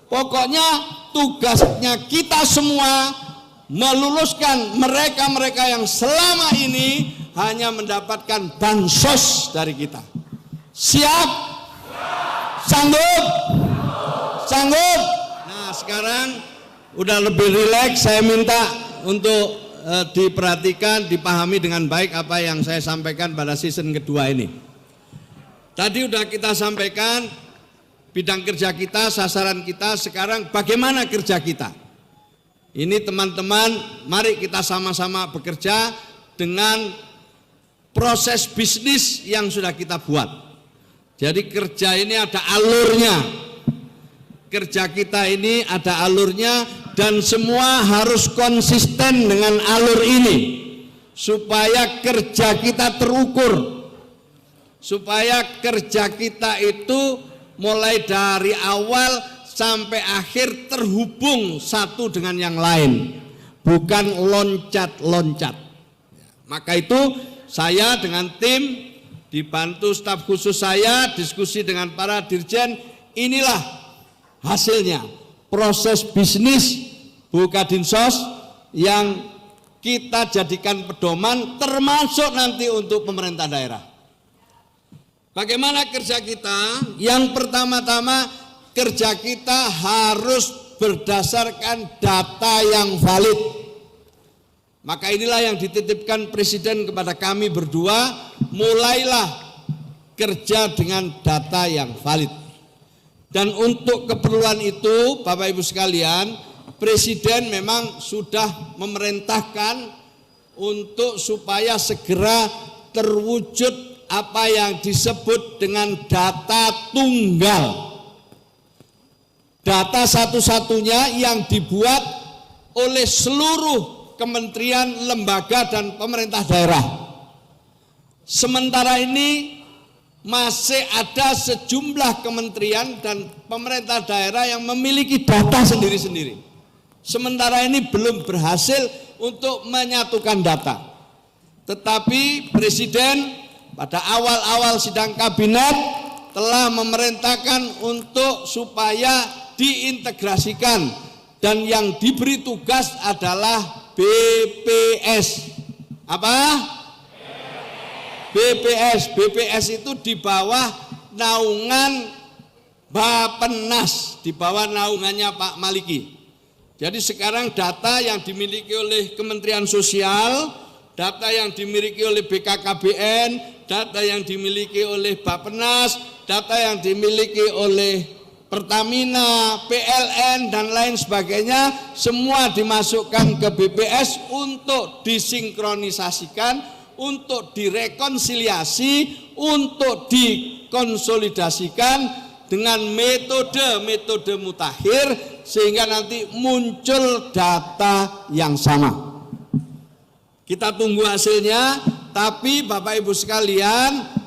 Pokoknya tugasnya kita semua meluluskan mereka-mereka yang selama ini hanya mendapatkan bansos dari kita. Siap? Sanggup? Sanggup? Nah, sekarang udah lebih rileks, saya minta untuk diperhatikan, dipahami dengan baik apa yang saya sampaikan pada season kedua ini. Tadi udah kita sampaikan bidang kerja kita, sasaran kita, sekarang bagaimana kerja kita. Ini teman-teman, mari kita sama-sama bekerja dengan proses bisnis yang sudah kita buat. Jadi kerja ini ada alurnya. Kerja kita ini ada alurnya dan semua harus konsisten dengan alur ini supaya kerja kita terukur. Supaya kerja kita itu mulai dari awal sampai akhir terhubung satu dengan yang lain, bukan loncat-loncat. Maka itu saya dengan tim dibantu staf khusus saya, diskusi dengan para dirjen, inilah hasilnya proses bisnis Bukadinsos yang kita jadikan pedoman termasuk nanti untuk pemerintah daerah. Bagaimana kerja kita? Yang pertama-tama kerja kita harus berdasarkan data yang valid. Maka inilah yang dititipkan Presiden kepada kami berdua, mulailah kerja dengan data yang valid. Dan untuk keperluan itu, Bapak Ibu sekalian, Presiden memang sudah memerintahkan untuk supaya segera terwujud apa yang disebut dengan data tunggal. Data satu-satunya yang dibuat oleh seluruh kementerian, lembaga, dan pemerintah daerah. Sementara ini masih ada sejumlah kementerian dan pemerintah daerah yang memiliki data sendiri-sendiri. Sementara ini belum berhasil untuk menyatukan data. Tetapi Presiden pada awal-awal sidang kabinet telah memerintahkan untuk supaya diintegrasikan, dan yang diberi tugas adalah BPS. Apa? BPS. BPS itu di bawah naungan Bappenas, di bawah naungannya Pak Maliki. Jadi sekarang data yang dimiliki oleh Kementerian Sosial, data yang dimiliki oleh BKKBN, data yang dimiliki oleh Bappenas, data yang dimiliki oleh Pertamina, PLN, dan lain sebagainya, semua dimasukkan ke BPS untuk disinkronisasikan, untuk direkonsiliasi, untuk dikonsolidasikan dengan metode mutakhir, sehingga nanti muncul data yang sama. Kita tunggu hasilnya, tapi Bapak Ibu sekalian,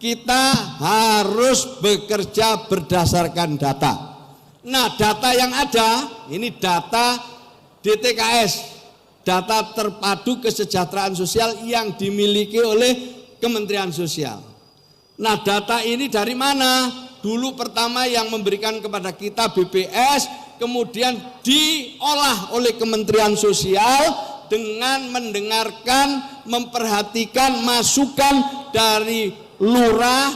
kita harus bekerja berdasarkan data. Nah, data yang ada, ini data DTKS, data terpadu kesejahteraan sosial yang dimiliki oleh Kementerian Sosial. Nah, data ini dari mana? Dulu pertama yang memberikan kepada kita BPS, kemudian diolah oleh Kementerian Sosial dengan mendengarkan, memperhatikan masukan dari lurah,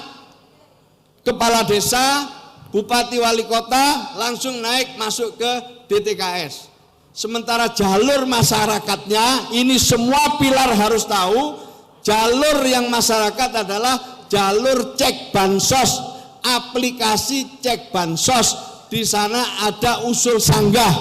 kepala desa, bupati, wali kota, langsung naik masuk ke DTKS. Sementara jalur masyarakatnya, ini semua pilar harus tahu, jalur yang masyarakat adalah jalur cek bansos, aplikasi cek bansos. Di sana ada usul sanggah,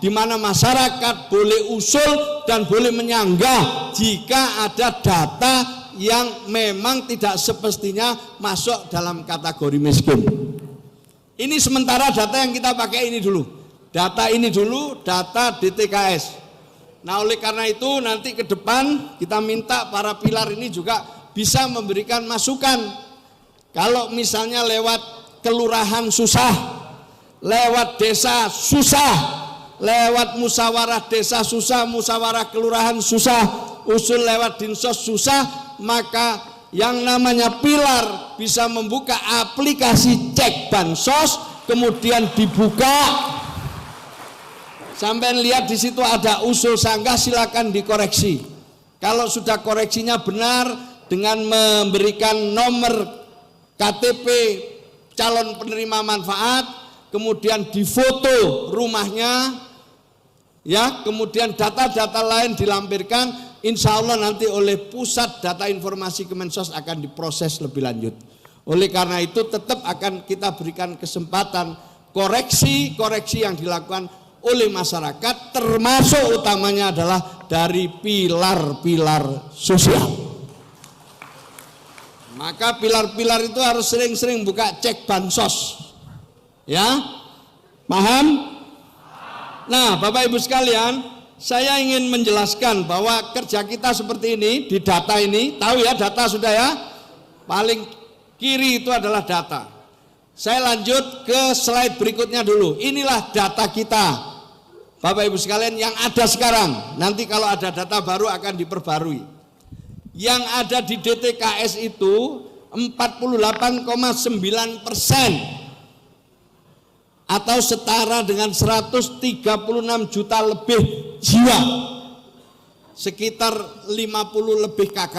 di mana masyarakat boleh usul dan boleh menyanggah jika ada data yang memang tidak semestinya masuk dalam kategori miskin. Ini sementara data yang kita pakai ini dulu. Data ini dulu, data DTKS. Nah, oleh karena itu nanti ke depan kita minta para pilar ini juga bisa memberikan masukan. Kalau misalnya lewat kelurahan susah, lewat desa susah, lewat musyawarah desa susah, musyawarah kelurahan susah, usul lewat dinsos susah, maka yang namanya pilar bisa membuka aplikasi cek bansos, kemudian dibuka Sampai lihat di situ ada usul sanggah, silakan dikoreksi. Kalau sudah koreksinya benar dengan memberikan nomor KTP calon penerima manfaat, kemudian difoto rumahnya, ya, kemudian data-data lain dilampirkan, insya Allah nanti oleh Pusat Data Informasi Kemensos akan diproses lebih lanjut. Oleh karena itu tetap akan kita berikan kesempatan koreksi yang dilakukan oleh masyarakat, termasuk utamanya adalah dari pilar-pilar sosial. Maka pilar-pilar itu harus sering-sering buka cek bansos, ya, paham? Nah, Bapak Ibu sekalian, saya ingin menjelaskan bahwa kerja kita seperti ini di data ini, tahu ya data sudah ya, paling kiri itu adalah data. Saya lanjut ke slide berikutnya dulu. Inilah data kita, Bapak Ibu sekalian, yang ada sekarang. Nanti kalau ada data baru akan diperbarui. Yang ada di DTKS itu 48,9%, atau setara dengan 136 juta lebih jiwa, sekitar 50 lebih KK.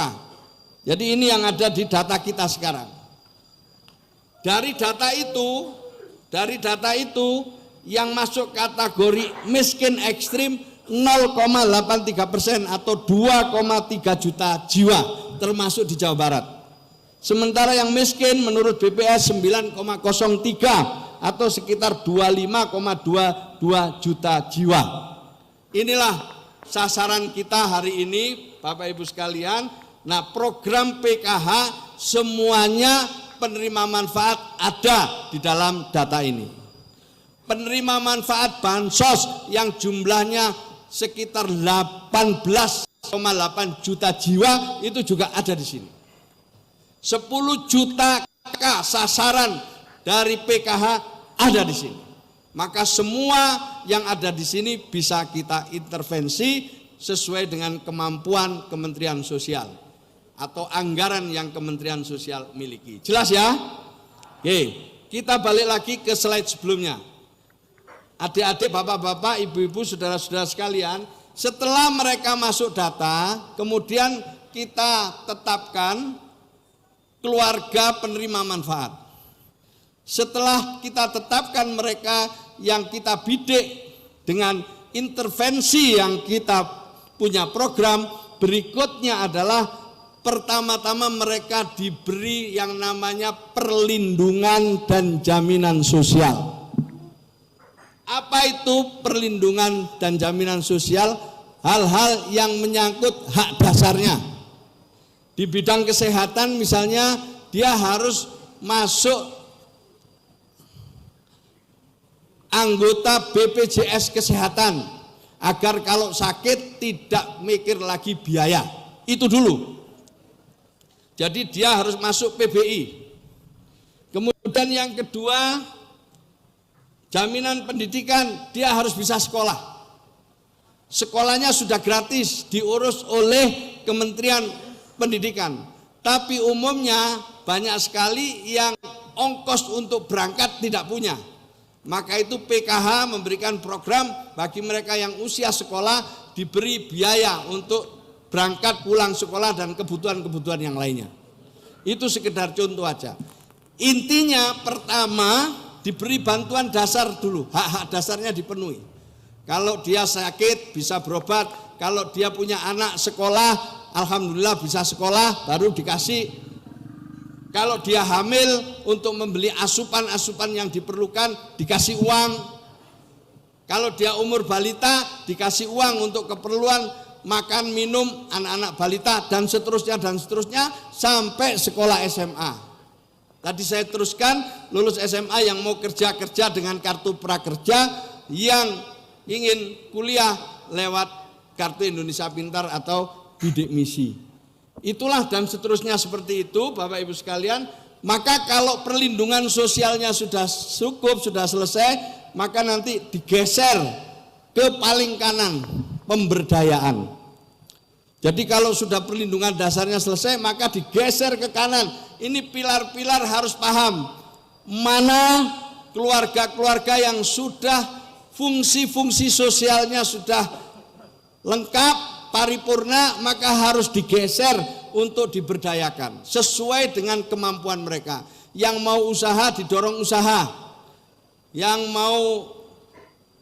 Jadi ini yang ada di data kita sekarang. Dari data itu yang masuk kategori miskin ekstrim 0,83% atau 2,3 juta jiwa, termasuk di Jawa Barat. Sementara yang miskin menurut BPS 9,03 atau sekitar 25,22 juta jiwa. Inilah sasaran kita hari ini, Bapak Ibu sekalian. Nah, program PKH semuanya penerima manfaat ada di dalam data ini. Penerima manfaat bansos yang jumlahnya sekitar 18,8 juta jiwa itu juga ada di sini. 10 juta KK sasaran dari PKH ada di sini. Maka semua yang ada di sini bisa kita intervensi sesuai dengan kemampuan Kementerian Sosial atau anggaran yang Kementerian Sosial miliki. Jelas ya? Oke, kita balik lagi ke slide sebelumnya. Adik-adik, bapak-bapak, ibu-ibu, saudara-saudara sekalian, setelah mereka masuk data, kemudian kita tetapkan keluarga penerima manfaat. Setelah kita tetapkan mereka yang kita bidik dengan intervensi yang kita punya program, berikutnya adalah pertama-tama mereka diberi yang namanya perlindungan dan jaminan sosial. Apa itu perlindungan dan jaminan sosial? Hal-hal yang menyangkut hak dasarnya. Di bidang kesehatan misalnya, dia harus masuk anggota BPJS Kesehatan agar kalau sakit tidak mikir lagi biaya. Itu dulu. Jadi dia harus masuk PBI. Kemudian yang kedua, jaminan pendidikan, dia harus bisa sekolah. Sekolahnya sudah gratis, diurus oleh Kementerian Pendidikan. Tapi umumnya banyak sekali yang ongkos untuk berangkat tidak punya. Maka itu PKH memberikan program bagi mereka yang usia sekolah, diberi biaya untuk berangkat pulang sekolah dan kebutuhan-kebutuhan yang lainnya. Itu sekedar contoh aja. Intinya pertama diberi bantuan dasar dulu, hak-hak dasarnya dipenuhi. Kalau dia sakit bisa berobat, kalau dia punya anak sekolah, alhamdulillah bisa sekolah, baru dikasih. Kalau dia hamil untuk membeli asupan-asupan yang diperlukan, dikasih uang. Kalau dia umur balita, dikasih uang untuk keperluan makan, minum anak-anak balita, dan seterusnya sampai sekolah SMA. Tadi saya teruskan, lulus SMA yang mau kerja dengan kartu prakerja, yang ingin kuliah lewat kartu Indonesia Pintar atau bidik misi. Itulah dan seterusnya seperti itu, Bapak Ibu sekalian. Maka kalau perlindungan sosialnya sudah cukup, sudah selesai, maka nanti digeser ke paling kanan, pemberdayaan. Jadi kalau sudah perlindungan dasarnya selesai, maka digeser ke kanan. Ini pilar-pilar harus paham mana keluarga-keluarga yang sudah fungsi-fungsi sosialnya sudah lengkap, paripurna, maka harus digeser untuk diberdayakan sesuai dengan kemampuan mereka. Yang mau usaha didorong usaha, yang mau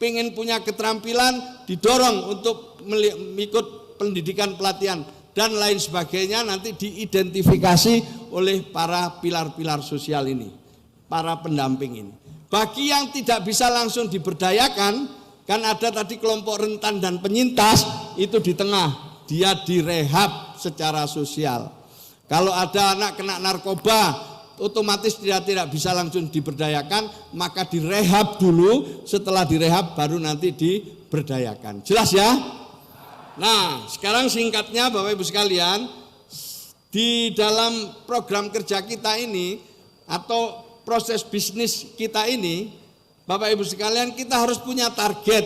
pengen punya keterampilan didorong untuk mengikut pendidikan pelatihan dan lain sebagainya, nanti diidentifikasi oleh para pilar-pilar sosial ini, para pendamping ini. Bagi yang tidak bisa langsung diberdayakan, kan ada tadi kelompok rentan dan penyintas, itu di tengah, dia direhab secara sosial. Kalau ada anak kena narkoba, otomatis dia tidak bisa langsung diberdayakan, maka direhab dulu, setelah direhab baru nanti diberdayakan. Jelas ya? Nah, sekarang singkatnya Bapak Ibu sekalian, di dalam program kerja kita ini atau proses bisnis kita ini, Bapak Ibu sekalian, kita harus punya target.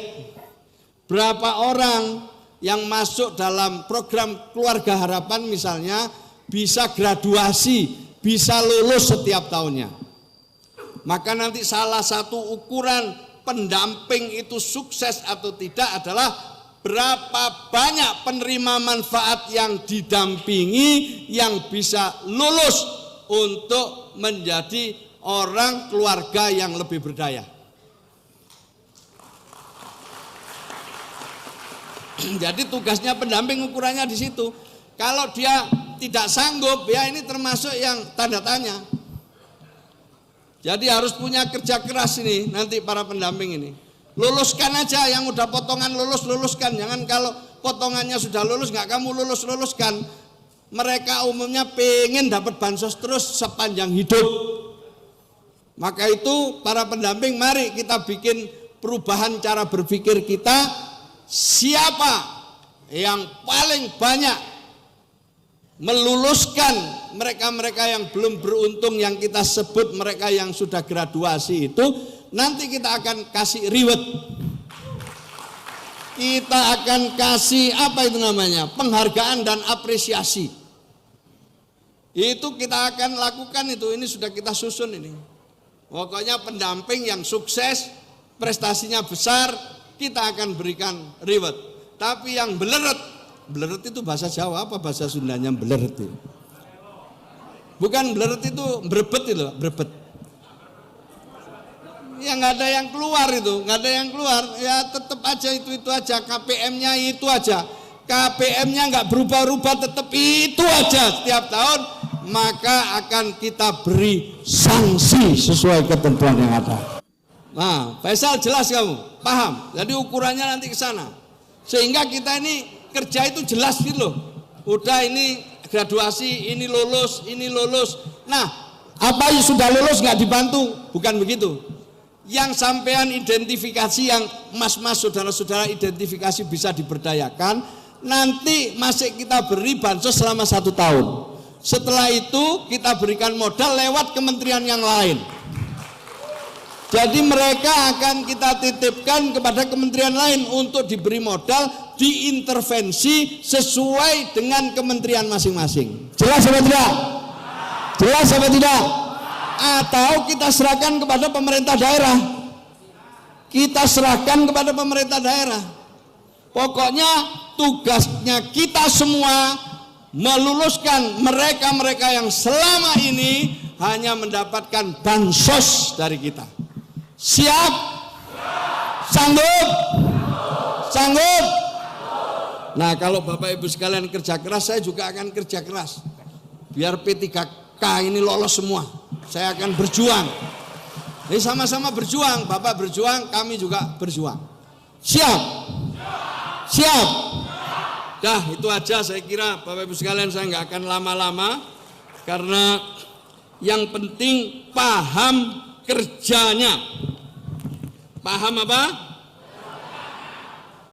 Berapa orang yang masuk dalam program Keluarga Harapan misalnya bisa graduasi, bisa lulus setiap tahunnya. Maka nanti salah satu ukuran pendamping itu sukses atau tidak adalah berapa banyak penerima manfaat yang didampingi yang bisa lulus untuk menjadi orang keluarga yang lebih berdaya. Jadi tugasnya pendamping ukurannya di situ. Kalau dia tidak sanggup, ya ini termasuk yang tanda tanya. Jadi harus punya kerja keras ini nanti para pendamping ini. Luluskan aja yang udah potongan luluskan. Jangan kalau potongannya sudah lulus nggak kamu luluskan. Mereka umumnya pengen dapat bansos terus sepanjang hidup. Maka itu para pendamping, mari kita bikin perubahan cara berpikir kita. Siapa yang paling banyak meluluskan mereka-mereka yang belum beruntung, yang kita sebut mereka yang sudah graduasi itu, nanti kita akan kasih reward. Kita akan kasih apa itu namanya? Penghargaan dan apresiasi. Itu kita akan lakukan itu, ini sudah kita susun ini. Pokoknya pendamping yang sukses, prestasinya besar, kita akan berikan reward. Tapi yang beleret itu bahasa Jawa, apa bahasa Sundanya beleret itu? Bukan beleret itu berebet itu, berebet. Ya nggak ada yang keluar itu, nggak ada yang keluar. Ya tetap aja itu aja, KPM-nya itu aja. KPM-nya nggak berubah-ubah, tetap itu aja setiap tahun. Maka akan kita beri sanksi sesuai ketentuan yang ada. Nah, Faisal jelas kamu, paham. Jadi ukurannya nanti ke sana. Sehingga kita ini kerja itu jelas gitu loh. Udah ini graduasi, ini lulus. Nah, apa yang sudah lulus nggak dibantu? Bukan begitu. Yang sampean identifikasi, yang mas-mas saudara-saudara identifikasi bisa diberdayakan, nanti masih kita beri bansos selama 1 tahun. Setelah itu kita berikan modal lewat kementerian yang lain. Jadi mereka akan kita titipkan kepada kementerian lain untuk diberi modal, diintervensi sesuai dengan kementerian masing-masing. Jelas apa tidak? Jelas apa tidak? Atau kita serahkan kepada pemerintah daerah. Kita serahkan kepada pemerintah daerah. Pokoknya tugasnya kita semua meluluskan mereka-mereka yang selama ini hanya mendapatkan bansos dari kita. Siap? Sanggup? Sanggup? Nah, kalau Bapak Ibu sekalian kerja keras, saya juga akan kerja keras. Biar P3K ini lolos semua. Saya akan berjuang. Jadi sama-sama berjuang. Bapak berjuang, kami juga berjuang. Siap? Siap? Dah, itu aja saya kira Bapak Ibu sekalian, saya nggak akan lama-lama. Karena yang penting paham kerjanya. Paham apa?